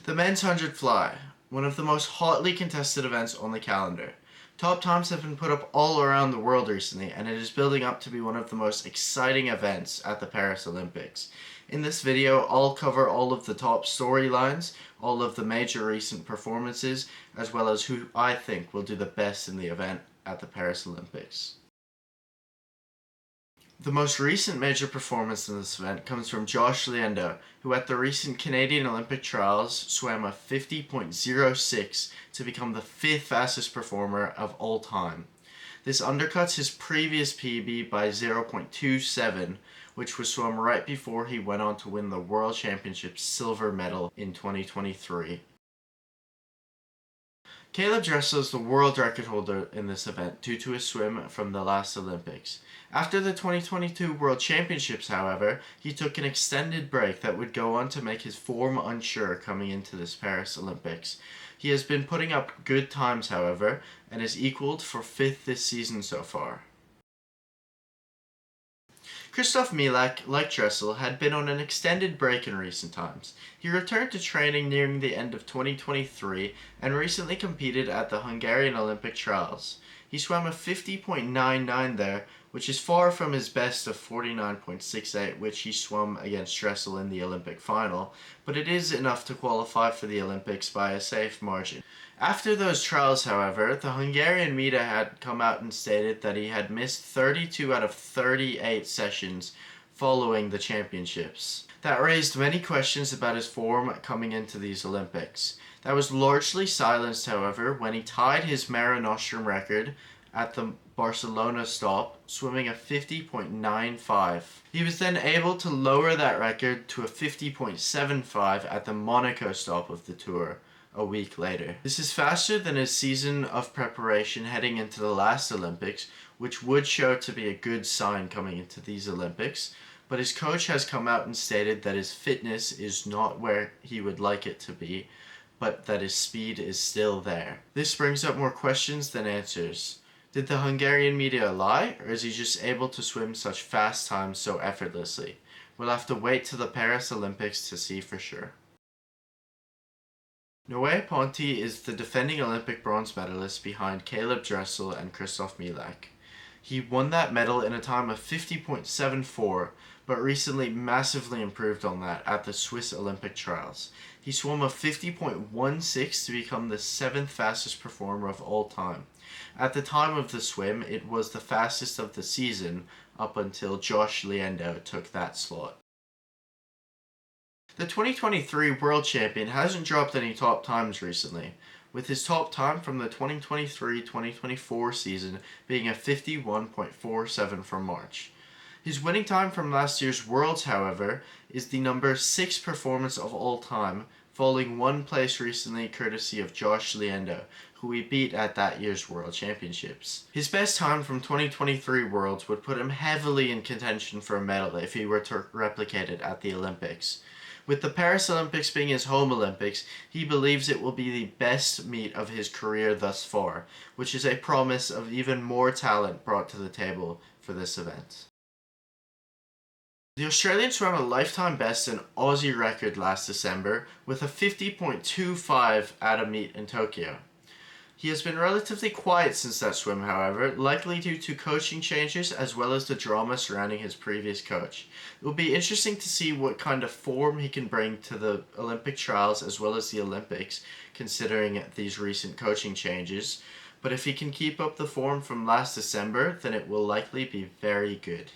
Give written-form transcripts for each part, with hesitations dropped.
The men's 100 fly, one of the most hotly contested events on the calendar. Top times have been put up all around the world recently, and it is building up to be one of the most exciting events at the Paris Olympics. In this video, I'll cover all of the top storylines, all of the major recent performances, as well as who I think will do the best in the event at the Paris Olympics. The most recent major performance in this event comes from Josh Liendo, who at the recent Canadian Olympic Trials swam a 50.06 to become the 5th fastest performer of all time. This undercuts his previous PB by 0.27, which was swum right before he went on to win the World Championships silver medal in 2023. Caeleb Dressel is the world record holder in this event due to his swim from the last Olympics. After the 2022 World Championships, however, he took an extended break that would go on to make his form unsure coming into this Paris Olympics. He has been putting up good times, however, and is equaled for 5th this season so far. Kristof Milak, like Dressel, had been on an extended break in recent times. He returned to training nearing the end of 2023 and recently competed at the Hungarian Olympic Trials. He swam a 50.99 there, which is far from his best of 49.68, which he swam against Dressel in the Olympic final, but it is enough to qualify for the Olympics by a safe margin. After those trials, however, the Hungarian media had come out and stated that he had missed 32 out of 38 sessions following the championships. That raised many questions about his form coming into these Olympics. That was largely silenced, however, when he tied his Mare Nostrum record at the Barcelona stop, swimming a 50.95. He was then able to lower that record to a 50.75 at the Monaco stop of the tour a week later. This is faster than his season of preparation heading into the last Olympics, which would show to be a good sign coming into these Olympics, but his coach has come out and stated that his fitness is not where he would like it to be, but that his speed is still there. This brings up more questions than answers. Did the Hungarian media lie, or is he just able to swim such fast times so effortlessly? We'll have to wait till the Paris Olympics to see for sure. Noe Ponti is the defending Olympic bronze medalist behind Caeleb Dressel and Kristof Milak. He won that medal in a time of 50.74, but recently massively improved on that at the Swiss Olympic Trials. He swam a 50.16 to become the 7th fastest performer of all time. At the time of the swim, it was the fastest of the season up until Josh Liendo took that slot. The 2023 world champion hasn't dropped any top times recently, with his top time from the 2023-2024 season being a 51.47 from March. His winning time from last year's Worlds, however, is the number 6 performance of all time, falling 1 place recently courtesy of Josh Liendo, who he beat at that year's World Championships. His best time from 2023 Worlds would put him heavily in contention for a medal if he were to replicate it at the Olympics. With the Paris Olympics being his home Olympics, he believes it will be the best meet of his career thus far, which is a promise of even more talent brought to the table for this event. The Australian swam a lifetime best and Aussie record last December with a 50.25 at a meet in Tokyo. He has been relatively quiet since that swim, however, likely due to coaching changes as well as the drama surrounding his previous coach. It will be interesting to see what kind of form he can bring to the Olympic trials as well as the Olympics, considering these recent coaching changes. But if he can keep up the form from last December, then it will likely be very good.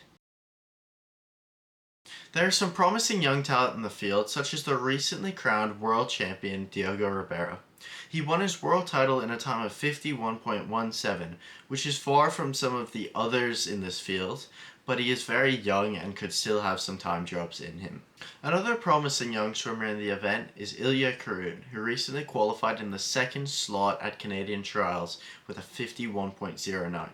There are some promising young talent in the field, such as the recently crowned world champion Diogo Ribeiro. He won his world title in a time of 51.17, which is far from some of the others in this field, but he is very young and could still have some time drops in him. Another promising young swimmer in the event is Ilya Karun, who recently qualified in the 2nd slot at Canadian Trials with a 51.09.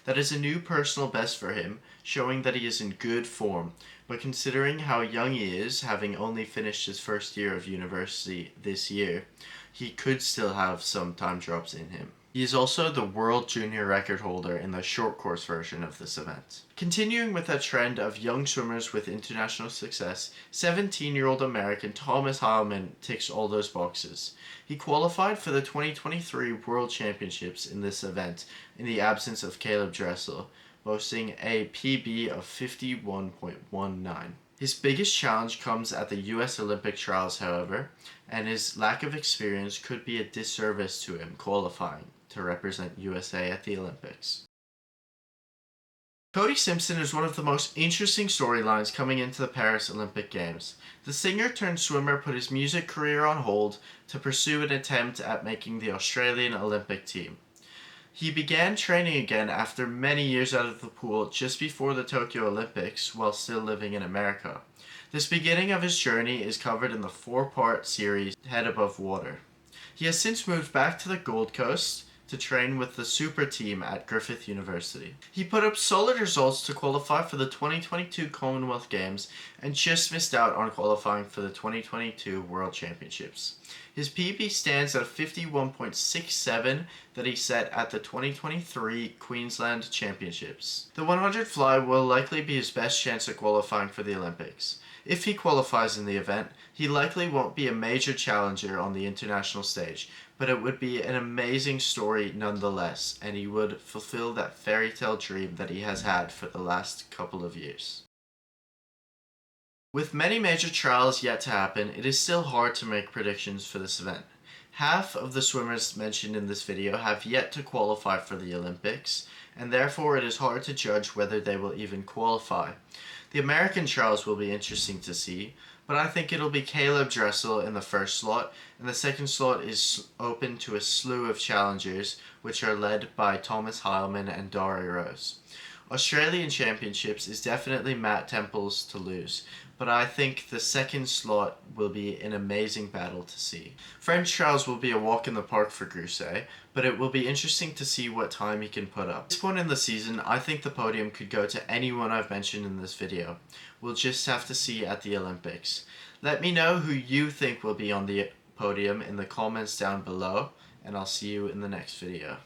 That is a new personal best for him, showing that he is in good form, but considering how young he is, having only finished his first year of university this year, he could still have some time drops in him. He is also the world junior record holder in the short course version of this event. Continuing with a trend of young swimmers with international success, 17-year-old American Thomas Heilman ticks all those boxes. He qualified for the 2023 World Championships in this event in the absence of Caeleb Dressel, boasting a PB of 51.19. His biggest challenge comes at the US Olympic trials, however, and his lack of experience could be a disservice to him qualifying to represent USA at the Olympics. Cody Simpson is one of the most interesting storylines coming into the Paris Olympic Games. The singer-turned-swimmer put his music career on hold to pursue an attempt at making the Australian Olympic team. He began training again after many years out of the pool just before the Tokyo Olympics while still living in America. This beginning of his journey is covered in the 4-part series Head Above Water. He has since moved back to the Gold Coast to train with the super team at Griffith University. He put up solid results to qualify for the 2022 Commonwealth Games and just missed out on qualifying for the 2022 World Championships. His PB stands at 51.67 that he set at the 2023 Queensland Championships. The 100 fly will likely be his best chance at qualifying for the Olympics. If he qualifies in the event, he likely won't be a major challenger on the international stage, but it would be an amazing story nonetheless, and he would fulfill that fairy tale dream that he has had for the last couple of years. With many major trials yet to happen, it is still hard to make predictions for this event. Half of the swimmers mentioned in this video have yet to qualify for the Olympics, and therefore it is hard to judge whether they will even qualify. The American trials will be interesting to see, but I think it'll be Caeleb Dressel in the first slot, and the second slot is open to a slew of challengers, which are led by Thomas Heilman and Dory Rose. Australian Championships is definitely Matt Temple's to lose, but I think the second slot will be an amazing battle to see. French trials will be a walk in the park for Grousset, but it will be interesting to see what time he can put up. At this point in the season, I think the podium could go to anyone I've mentioned in this video. We'll just have to see at the Olympics. Let me know who you think will be on the podium in the comments down below, and I'll see you in the next video.